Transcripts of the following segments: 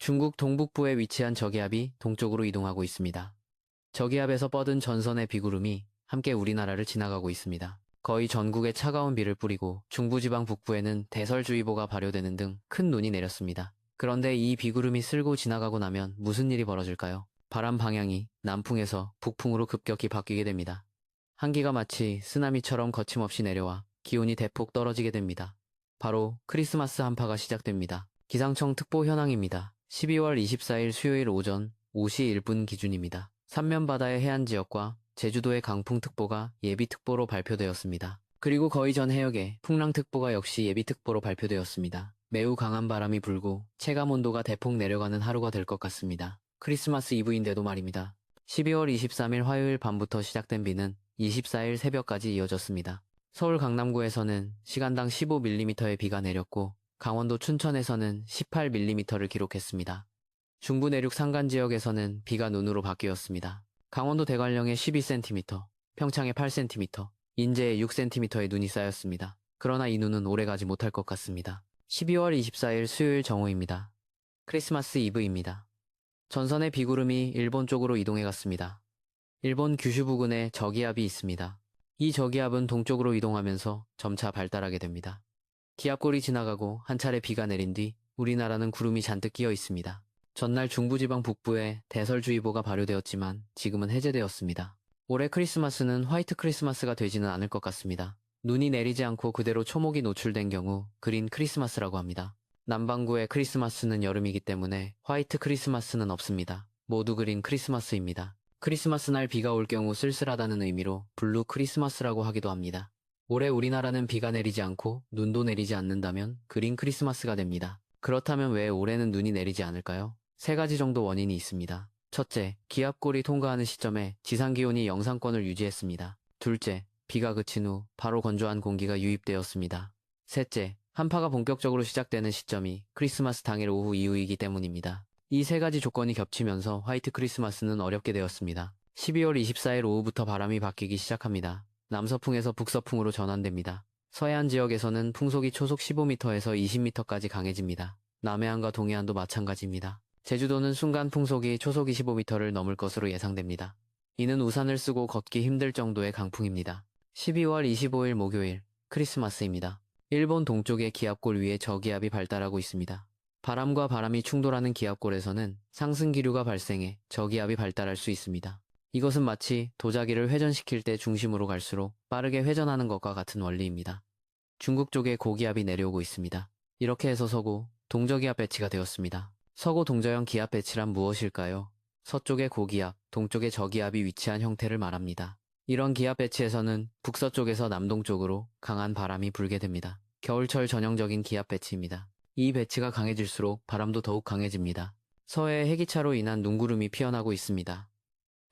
중국 동북부에 위치한 저기압이 동쪽으로 이동하고 있습니다. 저기압에서 뻗은 전선의 비구름이 함께 우리나라를 지나가고 있습니다. 거의 전국에 차가운 비를 뿌리고 중부지방 북부에는 대설주의보가 발효되는 등 큰 눈이 내렸습니다. 그런데 이 비구름이 쓸고 지나가고 나면 무슨 일이 벌어질까요? 바람 방향이 남풍에서 북풍으로 급격히 바뀌게 됩니다. 한기가 마치 쓰나미처럼 거침없이 내려와 기온이 대폭 떨어지게 됩니다. 바로 크리스마스 한파가 시작됩니다. 기상청 특보 현황입니다. 12월 24일 수요일 오전 5시 1분 기준입니다. 삼면바다의 해안 지역과 제주도의 강풍특보가 예비특보로 발표되었습니다. 그리고 거의 전 해역에 풍랑특보가 역시 예비특보로 발표되었습니다. 매우 강한 바람이 불고 체감온도가 대폭 내려가는 하루가 될 것 같습니다. 크리스마스 이브인데도 말입니다. 12월 23일 화요일 밤부터 시작된 비는 24일 새벽까지 이어졌습니다. 서울 강남구에서는 시간당 15mm의 비가 내렸고 강원도 춘천에서는 18mm를 기록했습니다. 중부 내륙 산간 지역에서는 비가 눈으로 바뀌었습니다. 강원도 대관령에 12cm, 평창에 8cm, 인제에 6cm의 눈이 쌓였습니다. 그러나 이 눈은 오래가지 못할 것 같습니다. 12월 24일 수요일 정오입니다. 크리스마스 이브입니다. 전선의 비구름이 일본 쪽으로 이동해 갔습니다. 일본 규슈 부근에 저기압이 있습니다. 이 저기압은 동쪽으로 이동하면서 점차 발달하게 됩니다. 기압골이 지나가고 한 차례 비가 내린 뒤 우리나라는 구름이 잔뜩 끼어 있습니다. 전날 중부지방 북부에 대설주의보가 발효되었지만 지금은 해제되었습니다. 올해 크리스마스는 화이트 크리스마스가 되지는 않을 것 같습니다. 눈이 내리지 않고 그대로 초목이 노출된 경우 그린 크리스마스라고 합니다. 남반구의 크리스마스는 여름이기 때문에 화이트 크리스마스는 없습니다. 모두 그린 크리스마스입니다. 크리스마스 날 비가 올 경우 쓸쓸하다는 의미로 블루 크리스마스라고 하기도 합니다. 올해 우리나라는 비가 내리지 않고 눈도 내리지 않는다면 그린 크리스마스가 됩니다. 그렇다면 왜 올해는 눈이 내리지 않을까요? 세 가지 정도 원인이 있습니다. 첫째, 기압골이 통과하는 시점에 지상기온이 영상권을 유지했습니다. 둘째, 비가 그친 후 바로 건조한 공기가 유입되었습니다. 셋째, 한파가 본격적으로 시작되는 시점이 크리스마스 당일 오후 이후이기 때문입니다. 이 세 가지 조건이 겹치면서 화이트 크리스마스는 어렵게 되었습니다. 12월 24일 오후부터 바람이 바뀌기 시작합니다. 남서풍에서 북서풍으로 전환됩니다. 서해안 지역에서는 풍속이 초속 15m에서 20m까지 강해집니다. 남해안과 동해안도 마찬가지입니다. 제주도는 순간 풍속이 초속 25m를 넘을 것으로 예상됩니다. 이는 우산을 쓰고 걷기 힘들 정도의 강풍입니다. 12월 25일 목요일, 크리스마스입니다. 일본 동쪽의 기압골 위에 저기압이 발달하고 있습니다. 바람과 바람이 충돌하는 기압골에서는 상승기류가 발생해 저기압이 발달할 수 있습니다. 이것은 마치 도자기를 회전시킬 때 중심으로 갈수록 빠르게 회전하는 것과 같은 원리입니다. 중국 쪽에 고기압이 내려오고 있습니다. 이렇게 해서 서구, 동저기압 배치가 되었습니다. 서구 동저형 기압 배치란 무엇일까요? 서쪽에 고기압, 동쪽에 저기압이 위치한 형태를 말합니다. 이런 기압 배치에서는 북서쪽에서 남동쪽으로 강한 바람이 불게 됩니다. 겨울철 전형적인 기압 배치입니다. 이 배치가 강해질수록 바람도 더욱 강해집니다. 서해에 해기차로 인한 눈구름이 피어나고 있습니다.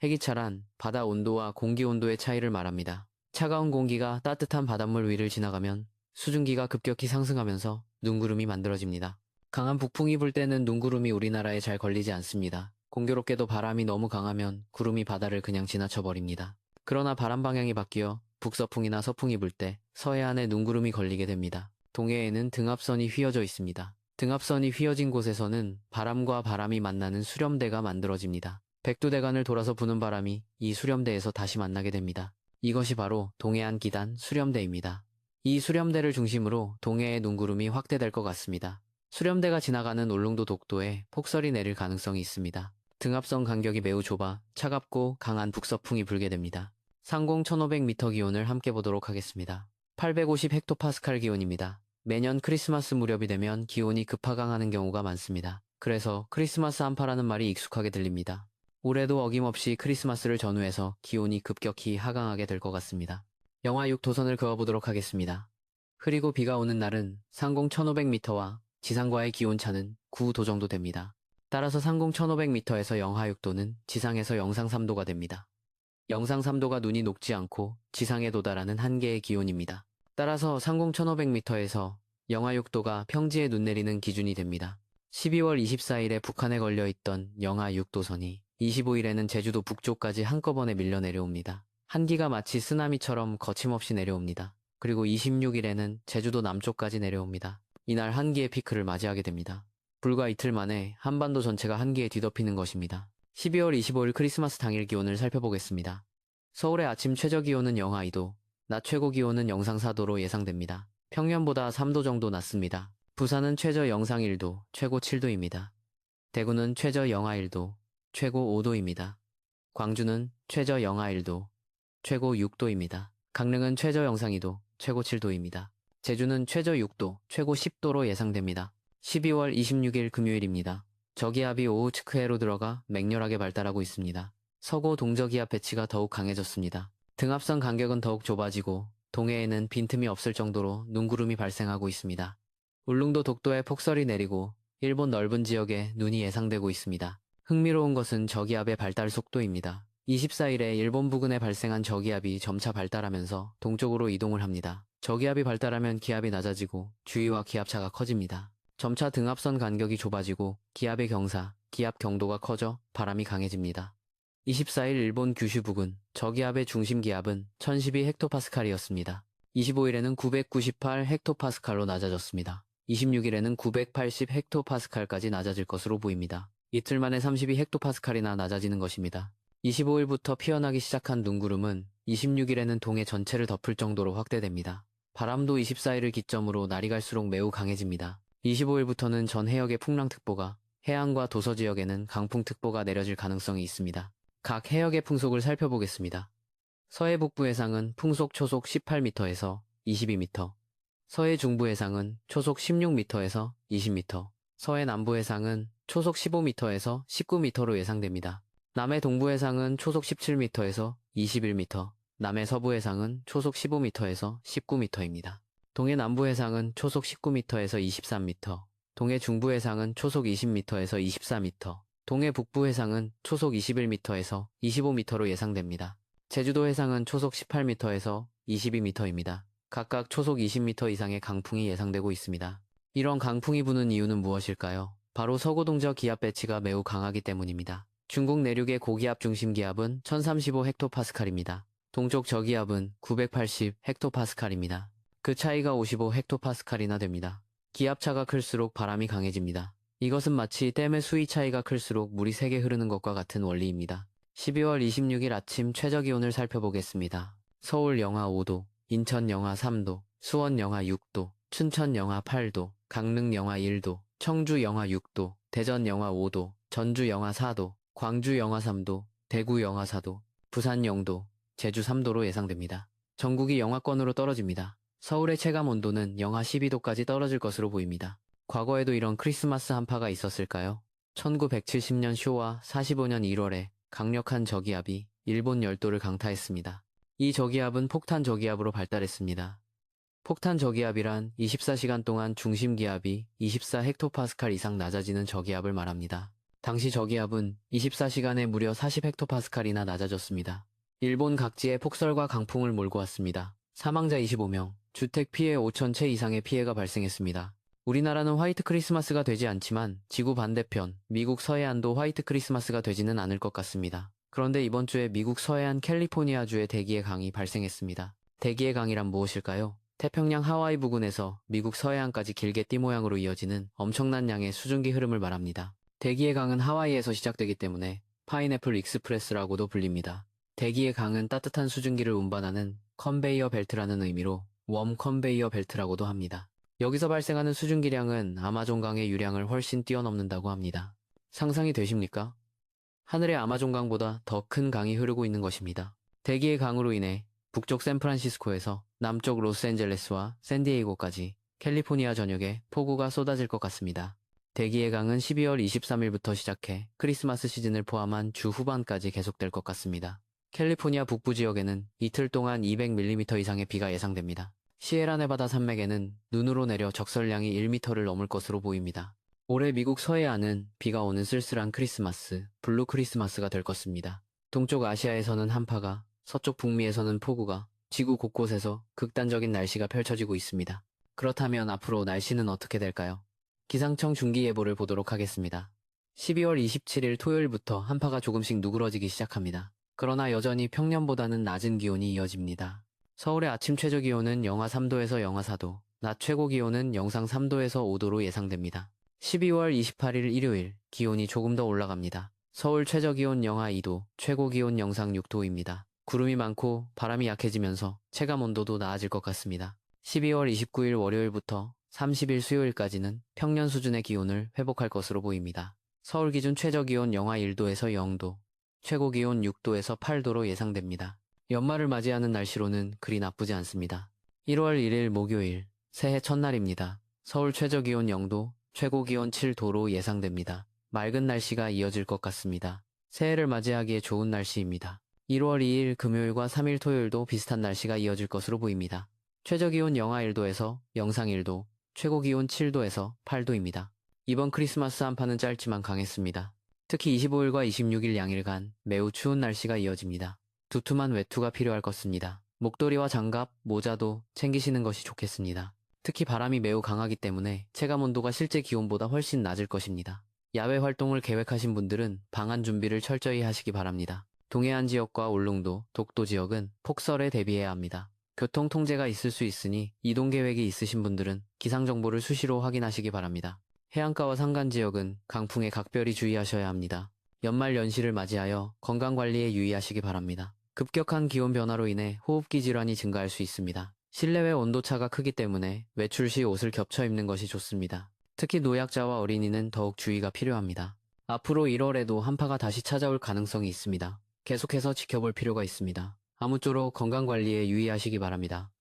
해기차란 바다 온도와 공기 온도의 차이를 말합니다. 차가운 공기가 따뜻한 바닷물 위를 지나가면 수증기가 급격히 상승하면서 눈구름이 만들어집니다. 강한 북풍이 불 때는 눈구름이 우리나라에 잘 걸리지 않습니다. 공교롭게도 바람이 너무 강하면 구름이 바다를 그냥 지나쳐버립니다. 그러나 바람 방향이 바뀌어 북서풍이나 서풍이 불 때 서해안에 눈구름이 걸리게 됩니다. 동해에는 등압선이 휘어져 있습니다. 등압선이 휘어진 곳에서는 바람과 바람이 만나는 수렴대가 만들어집니다. 백두대간을 돌아서 부는 바람이 이 수렴대에서 다시 만나게 됩니다. 이것이 바로 동해안 기단 수렴대입니다. 이 수렴대를 중심으로 동해의 눈구름이 확대될 것 같습니다. 수렴대가 지나가는 울릉도 독도에 폭설이 내릴 가능성이 있습니다. 등압선 간격이 매우 좁아 차갑고 강한 북서풍이 불게 됩니다. 상공 1500m 기온을 함께 보도록 하겠습니다. 850헥토파스칼 기온입니다. 매년 크리스마스 무렵이 되면 기온이 급하강하는 경우가 많습니다. 그래서 크리스마스 한파라는 말이 익숙하게 들립니다. 올해도 어김없이 크리스마스를 전후해서 기온이 급격히 하강하게 될 것 같습니다. 영하 6도선을 그어보도록 하겠습니다. 흐리고 비가 오는 날은 상공 1500m와 지상과의 기온차는 9도 정도 됩니다. 따라서 상공 1500m에서 영하 6도는 지상에서 영상 3도가 됩니다. 영상 3도가 눈이 녹지 않고 지상에 도달하는 한계의 기온입니다. 따라서 상공 1500m에서 영하 6도가 평지에 눈 내리는 기준이 됩니다. 12월 24일에 북한에 걸려있던 영하 6도선이 25일에는 제주도 북쪽까지 한꺼번에 밀려 내려옵니다. 한기가 마치 쓰나미처럼 거침없이 내려옵니다. 그리고 26일에는 제주도 남쪽까지 내려옵니다. 이날 한기의 피크를 맞이하게 됩니다. 불과 이틀 만에 한반도 전체가 한기에 뒤덮이는 것입니다. 12월 25일 크리스마스 당일 기온을 살펴보겠습니다. 서울의 아침 최저 기온은 영하 2도, 낮 최고 기온은 영상 4도로 예상됩니다. 평년보다 3도 정도 낮습니다. 부산은 최저 영상 1도, 최고 7도입니다. 대구는 최저 영하 1도, 최고 5도입니다. 광주는 최저 영하 1도, 최고 6도입니다. 강릉은 최저 영상 2도, 최고 7도입니다. 제주는 최저 6도, 최고 10도로 예상됩니다. 12월 26일 금요일입니다. 저기압이 오후츠크해로 들어가 맹렬하게 발달하고 있습니다. 서고 동저기압 배치가 더욱 강해졌습니다. 등압선 간격은 더욱 좁아지고 동해에는 빈틈이 없을 정도로 눈구름이 발생하고 있습니다. 울릉도 독도에 폭설이 내리고 일본 넓은 지역에 눈이 예상되고 있습니다. 흥미로운 것은 저기압의 발달 속도입니다. 24일에 일본 부근에 발생한 저기압이 점차 발달하면서 동쪽으로 이동을 합니다. 저기압이 발달하면 기압이 낮아지고 주위와 기압차가 커집니다. 점차 등압선 간격이 좁아지고 기압의 경사, 기압 경도가 커져 바람이 강해집니다. 24일 일본 규슈 부근 저기압의 중심 기압은 1012헥토파스칼이었습니다. 25일에는 998헥토파스칼로 낮아졌습니다. 26일에는 980헥토파스칼까지 낮아질 것으로 보입니다. 이틀 만에 32헥토파스칼이나 낮아지는 것입니다. 25일부터 피어나기 시작한 눈구름은 26일에는 동해 전체를 덮을 정도로 확대됩니다. 바람도 24일을 기점으로 날이 갈수록 매우 강해집니다. 25일부터는 전 해역에 풍랑특보가, 해안과 도서 지역에는 강풍특보가 내려질 가능성이 있습니다. 각 해역의 풍속을 살펴보겠습니다. 서해 북부 해상은 풍속 초속 18m에서 22m, 서해 중부 해상은 초속 16m에서 20m, 서해 남부 해상은 초속 15m에서 19m로 예상됩니다. 남해 동부 해상은 초속 17m에서 21m, 남해 서부 해상은 초속 15m에서 19m입니다. 동해 남부 해상은 초속 19m에서 23m, 동해 중부 해상은 초속 20m에서 24m, 동해 북부 해상은 초속 21m에서 25m로 예상됩니다. 제주도 해상은 초속 18m에서 22m입니다. 각각 초속 20m 이상의 강풍이 예상되고 있습니다. 이런 강풍이 부는 이유는 무엇일까요? 바로 서고동저 기압 배치가 매우 강하기 때문입니다. 중국 내륙의 고기압 중심 기압은 1035헥토파스칼입니다. 동쪽 저기압은 980헥토파스칼입니다. 그 차이가 55헥토파스칼이나 됩니다. 기압차가 클수록 바람이 강해집니다. 이것은 마치 댐의 수위 차이가 클수록 물이 세게 흐르는 것과 같은 원리입니다. 12월 26일 아침 최저기온을 살펴보겠습니다. 서울 영하 5도, 인천 영하 3도, 수원 영하 6도, 춘천 영하 8도, 강릉 영하 1도, 청주 영하 6도, 대전 영하 5도, 전주 영하 4도, 광주 영하 3도, 대구 영하 4도, 부산 0도, 제주 3도로 예상됩니다. 전국이 영하권으로 떨어집니다. 서울의 체감 온도는 영하 12도까지 떨어질 것으로 보입니다. 과거에도 이런 크리스마스 한파가 있었을까요? 1970년 쇼와 45년 1월에 강력한 저기압이 일본 열도를 강타했습니다. 이 저기압은 폭탄 저기압으로 발달했습니다. 폭탄 저기압이란 24시간 동안 중심 기압이 24헥토파스칼 이상 낮아지는 저기압을 말합니다. 당시 저기압은 24시간에 무려 40헥토파스칼이나 낮아졌습니다. 일본 각지에 폭설과 강풍을 몰고 왔습니다. 사망자 25명, 주택 피해 5천 채 이상의 피해가 발생했습니다. 우리나라는 화이트 크리스마스가 되지 않지만 지구 반대편 미국 서해안도 화이트 크리스마스가 되지는 않을 것 같습니다. 그런데 이번 주에 미국 서해안 캘리포니아주에 대기의 강이 발생했습니다. 대기의 강이란 무엇일까요? 태평양 하와이 부근에서 미국 서해안까지 길게 띠 모양으로 이어지는 엄청난 양의 수증기 흐름을 말합니다. 대기의 강은 하와이에서 시작되기 때문에 파인애플 익스프레스라고도 불립니다. 대기의 강은 따뜻한 수증기를 운반하는 컨베이어 벨트라는 의미로 웜 컨베이어 벨트라고도 합니다. 여기서 발생하는 수증기량은 아마존강의 유량을 훨씬 뛰어넘는다고 합니다. 상상이 되십니까? 하늘의 아마존강보다 더 큰 강이 흐르고 있는 것입니다. 대기의 강으로 인해 북쪽 샌프란시스코에서 남쪽 로스앤젤레스와 샌디에이고까지 캘리포니아 전역에 폭우가 쏟아질 것 같습니다. 대기의 강은 12월 23일부터 시작해 크리스마스 시즌을 포함한 주 후반까지 계속될 것 같습니다. 캘리포니아 북부 지역에는 이틀 동안 200mm 이상의 비가 예상됩니다. 시에라네바다 산맥에는 눈으로 내려 적설량이 1m를 넘을 것으로 보입니다. 올해 미국 서해안은 비가 오는 쓸쓸한 크리스마스, 블루 크리스마스가 될 것입니다. 동쪽 아시아에서는 한파가, 서쪽 북미에서는 폭우가, 지구 곳곳에서 극단적인 날씨가 펼쳐지고 있습니다. 그렇다면 앞으로 날씨는 어떻게 될까요? 기상청 중기예보를 보도록 하겠습니다. 12월 27일 토요일부터 한파가 조금씩 누그러지기 시작합니다. 그러나 여전히 평년보다는 낮은 기온이 이어집니다. 서울의 아침 최저 기온은 영하 3도에서 영하 4도, 낮 최고 기온은 영상 3도에서 5도로 예상됩니다. 12월 28일 일요일 기온이 조금 더 올라갑니다. 서울 최저기온 영하 2도, 최고기온 영상 6도입니다. 구름이 많고 바람이 약해지면서 체감온도도 나아질 것 같습니다. 12월 29일 월요일부터 30일 수요일까지는 평년 수준의 기온을 회복할 것으로 보입니다. 서울 기준 최저기온 영하 1도에서 0도, 최고기온 6도에서 8도로 예상됩니다. 연말을 맞이하는 날씨로는 그리 나쁘지 않습니다. 1월 1일 목요일, 새해 첫날입니다. 서울 최저기온 0도, 최고기온 7도로 예상됩니다. 맑은 날씨가 이어질 것 같습니다. 새해를 맞이하기에 좋은 날씨입니다. 1월 2일 금요일과 3일 토요일도 비슷한 날씨가 이어질 것으로 보입니다. 최저기온 영하 1도에서 영상 1도, 최고기온 7도에서 8도입니다. 이번 크리스마스 한파는 짧지만 강했습니다. 특히 25일과 26일 양일간 매우 추운 날씨가 이어집니다. 두툼한 외투가 필요할 것입니다. 목도리와 장갑, 모자도 챙기시는 것이 좋겠습니다. 특히 바람이 매우 강하기 때문에 체감온도가 실제 기온보다 훨씬 낮을 것입니다. 야외 활동을 계획하신 분들은 방한 준비를 철저히 하시기 바랍니다. 동해안 지역과 울릉도, 독도 지역은 폭설에 대비해야 합니다. 교통 통제가 있을 수 있으니 이동 계획이 있으신 분들은 기상 정보를 수시로 확인하시기 바랍니다. 해안가와 산간 지역은 강풍에 각별히 주의하셔야 합니다. 연말 연시를 맞이하여 건강관리에 유의하시기 바랍니다. 급격한 기온 변화로 인해 호흡기 질환이 증가할 수 있습니다. 실내외 온도차가 크기 때문에 외출 시 옷을 겹쳐 입는 것이 좋습니다. 특히 노약자와 어린이는 더욱 주의가 필요합니다. 앞으로 1월에도 한파가 다시 찾아올 가능성이 있습니다. 계속해서 지켜볼 필요가 있습니다. 아무쪼록 건강관리에 유의하시기 바랍니다.